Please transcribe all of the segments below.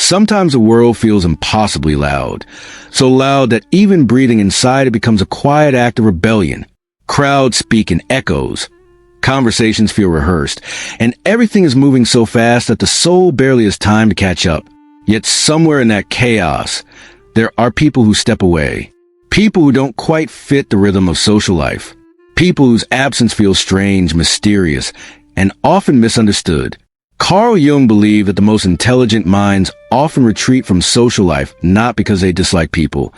Sometimes the world feels impossibly loud, so loud that even breathing inside it becomes a quiet act of rebellion. Crowds speak in echoes. Conversations feel rehearsed, and everything is moving so fast that the soul barely has time to catch up. Yet somewhere in that chaos, there are people who step away. People who don't quite fit the rhythm of social life. People whose absence feels strange, mysterious, and often misunderstood. Carl Jung believed that the most intelligent minds often retreat from social life not because they dislike people,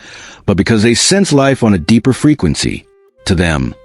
but because they sense life on a deeper frequency. To them,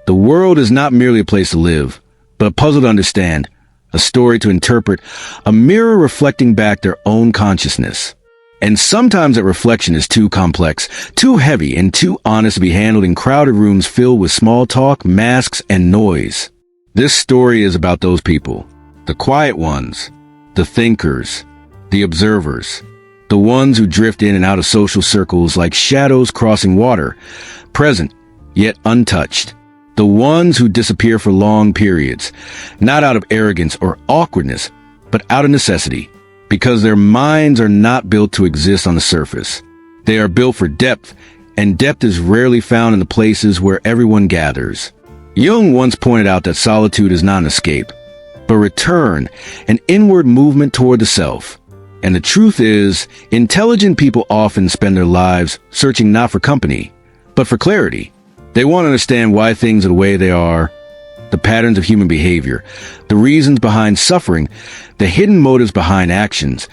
the world is not merely a place to live, but a puzzle to understand, a story to interpret, a mirror reflecting back their own consciousness. And sometimes that reflection is too complex, too heavy, and too honest to be handled in crowded rooms filled with small talk, masks, and noise. This story is about those people. The quiet ones, the thinkers, the observers, the ones who drift in and out of social circles like shadows crossing water, present, yet untouched. The ones who disappear for long periods, not out of arrogance or awkwardness, but out of necessity, because their minds are not built to exist on the surface. They are built for depth, and depth is rarely found in the places where everyone gathers. Jung once pointed out that solitude is not an escape, but return, an inward movement toward the self. And the truth is, intelligent people often spend their lives searching not for company, but for clarity. They want to understand why things are the way they are, the patterns of human behavior, the reasons behind suffering, the hidden motives behind actions,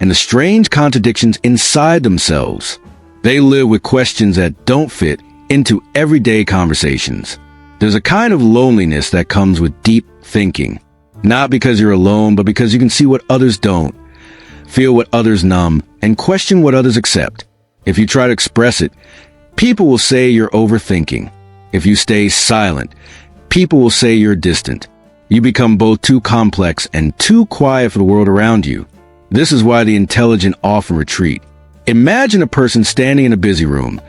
and the strange contradictions inside themselves. They live with questions that don't fit into everyday conversations. There's a kind of loneliness that comes with deep thinking. Not because you're alone, but because you can see what others don't, feel what others numb, and question what others accept. If you try to express it, people will say you're overthinking. If you stay silent, people will say you're distant. You become both too complex and too quiet for the world around you. This is why the intelligent often retreat. Imagine a person standing in a busy room,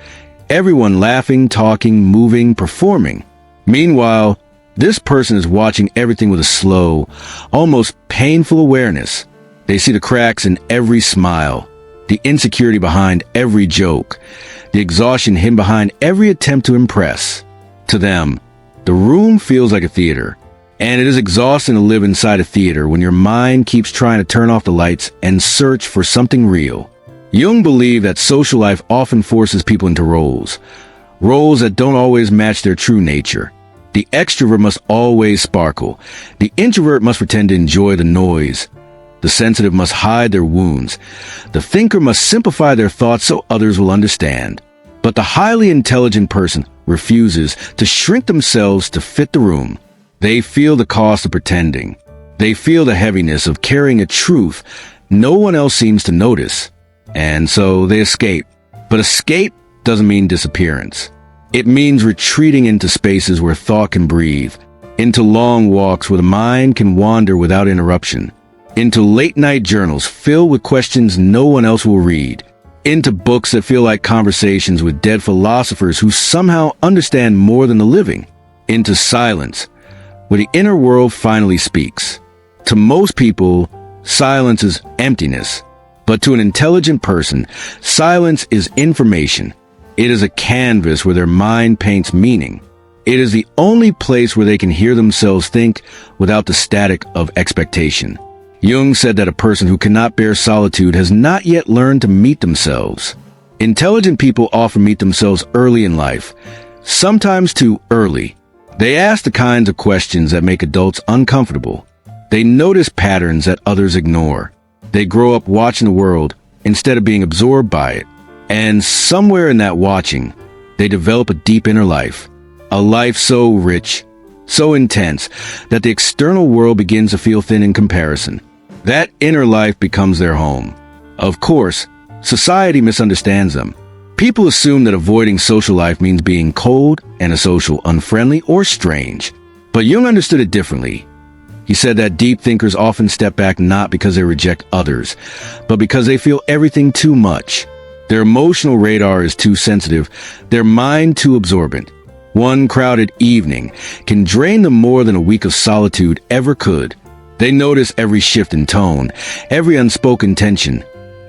everyone laughing, talking, moving, performing. Meanwhile, this person is watching everything with a slow, almost painful awareness. They see the cracks in every smile, the insecurity behind every joke, the exhaustion hidden behind every attempt to impress. To them, the room feels like a theater, and it is exhausting to live inside a theater when your mind keeps trying to turn off the lights and search for something real. Jung believed that social life often forces people into roles that don't always match their true nature. The extrovert must always sparkle. The introvert must pretend to enjoy the noise. The sensitive must hide their wounds. The thinker must simplify their thoughts so others will understand. But the highly intelligent person refuses to shrink themselves to fit the room. They feel the cost of pretending. They feel the heaviness of carrying a truth no one else seems to notice. And so they escape. But escape doesn't mean disappearance. It means retreating into spaces where thought can breathe, into long walks where the mind can wander without interruption, into late-night journals filled with questions no one else will read, into books that feel like conversations with dead philosophers who somehow understand more than the living, into silence, where the inner world finally speaks. To most people, silence is emptiness, but to an intelligent person, silence is information. It is a canvas where their mind paints meaning. It is the only place where they can hear themselves think without the static of expectation. Jung said that a person who cannot bear solitude has not yet learned to meet themselves. Intelligent people often meet themselves early in life, sometimes too early. They ask the kinds of questions that make adults uncomfortable. They notice patterns that others ignore. They grow up watching the world instead of being absorbed by it. And somewhere in that watching, they develop a deep inner life, a life so rich, so intense, that the external world begins to feel thin in comparison. That inner life becomes their home. Of course, society misunderstands them. People assume that avoiding social life means being cold, antisocial, unfriendly, or strange. But Jung understood it differently. He said that deep thinkers often step back not because they reject others, but because they feel everything too much. Their emotional radar is too sensitive, their mind too absorbent. One crowded evening can drain them more than a week of solitude ever could. They notice every shift in tone, every unspoken tension,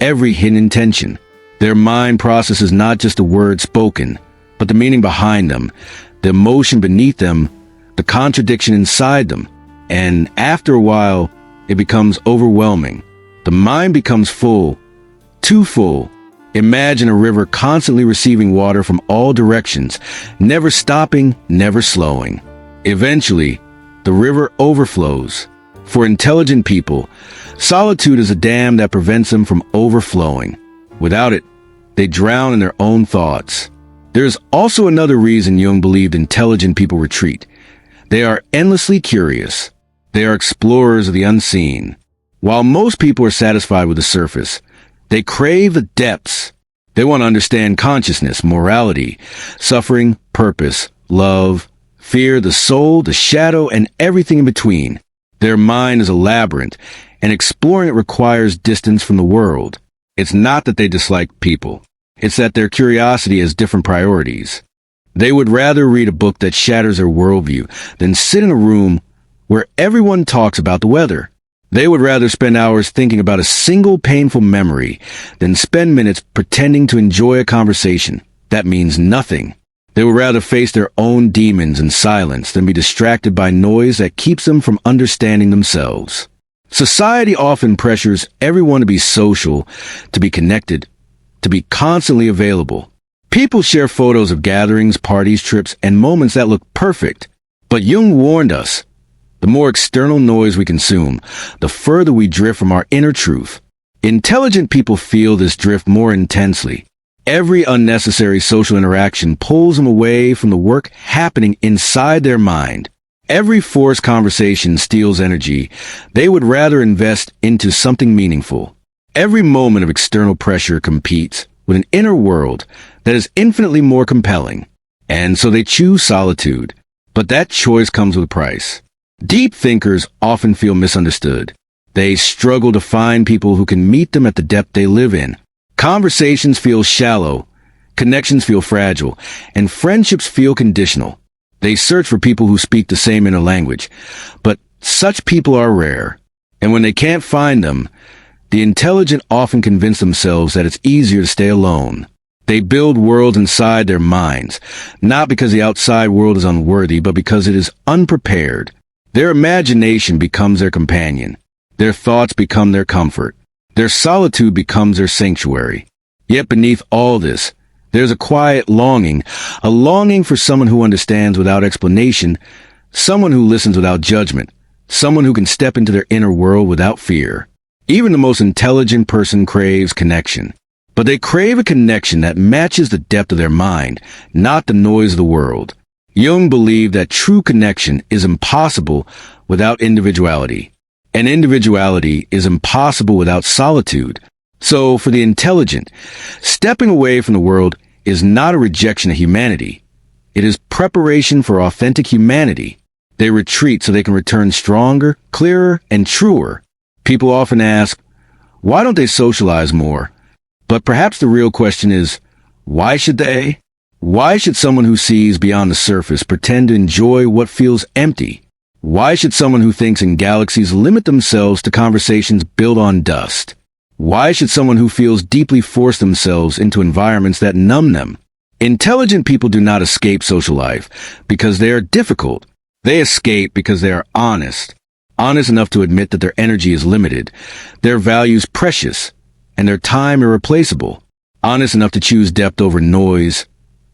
every hidden intention. Their mind processes not just the words spoken, but the meaning behind them, the emotion beneath them, the contradiction inside them. And after a while, it becomes overwhelming. The mind becomes full, too full. Imagine a river constantly receiving water from all directions, never stopping, never slowing. Eventually, the river overflows. For intelligent people, solitude is a dam that prevents them from overflowing. Without it, they drown in their own thoughts. There is also another reason Jung believed intelligent people retreat. They are endlessly curious. They are explorers of the unseen. While most people are satisfied with the surface, they crave the depths. They want to understand consciousness, morality, suffering, purpose, love, fear, the soul, the shadow, and everything in between. Their mind is a labyrinth, and exploring it requires distance from the world. It's not that they dislike people. It's that their curiosity has different priorities. They would rather read a book that shatters their worldview than sit in a room where everyone talks about the weather. They would rather spend hours thinking about a single painful memory than spend minutes pretending to enjoy a conversation that means nothing. They would rather face their own demons in silence than be distracted by noise that keeps them from understanding themselves. Society often pressures everyone to be social, to be connected, to be constantly available. People share photos of gatherings, parties, trips, and moments that look perfect. But Jung warned us, the more external noise we consume, the further we drift from our inner truth. Intelligent people feel this drift more intensely. Every unnecessary social interaction pulls them away from the work happening inside their mind. Every forced conversation steals energy they would rather invest into something meaningful. Every moment of external pressure competes with an inner world that is infinitely more compelling. And so they choose solitude. But that choice comes with a price. Deep thinkers often feel misunderstood. They struggle to find people who can meet them at the depth they live in. Conversations feel shallow, connections feel fragile, and friendships feel conditional. They search for people who speak the same inner language, but such people are rare. And when they can't find them, the intelligent often convince themselves that it's easier to stay alone. They build worlds inside their minds, not because the outside world is unworthy, but because it is unprepared. Their imagination becomes their companion. Their thoughts become their comfort. Their solitude becomes their sanctuary. Yet beneath all this, there's a quiet longing, a longing for someone who understands without explanation, someone who listens without judgment, someone who can step into their inner world without fear. Even the most intelligent person craves connection. But they crave a connection that matches the depth of their mind, not the noise of the world. Jung believed that true connection is impossible without individuality, and individuality is impossible without solitude. So, for the intelligent, stepping away from the world is not a rejection of humanity. It is preparation for authentic humanity. They retreat so they can return stronger, clearer, and truer. People often ask, why don't they socialize more? But perhaps the real question is, why should they? Why should someone who sees beyond the surface pretend to enjoy what feels empty? Why should someone who thinks in galaxies limit themselves to conversations built on dust? Why should someone who feels deeply force themselves into environments that numb them? Intelligent people do not escape social life because they are difficult. They escape because they are honest. Honest enough to admit that their energy is limited, their values precious, and their time irreplaceable. Honest enough to choose depth over noise,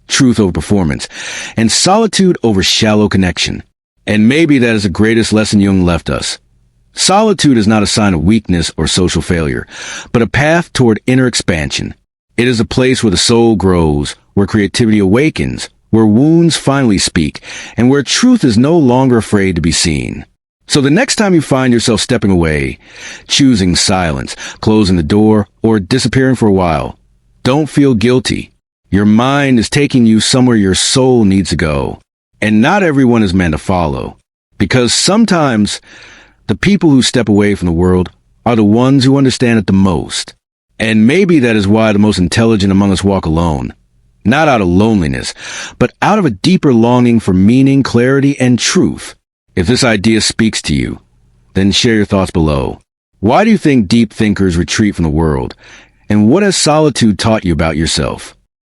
truth over performance, and solitude over shallow connection. And maybe that is the greatest lesson Jung left us. Solitude is not a sign of weakness or social failure, but a path toward inner expansion. It is a place where the soul grows, where creativity awakens, where wounds finally speak, and where truth is no longer afraid to be seen. So the next time you find yourself stepping away, choosing silence, closing the door, or disappearing for a while, don't feel guilty. Your mind is taking you somewhere your soul needs to go. And not everyone is meant to follow. Because sometimes the people who step away from the world are the ones who understand it the most. And maybe that is why the most intelligent among us walk alone. Not out of loneliness, but out of a deeper longing for meaning, clarity, and truth. If this idea speaks to you, then share your thoughts below. Why do you think deep thinkers retreat from the world? And what has solitude taught you about yourself?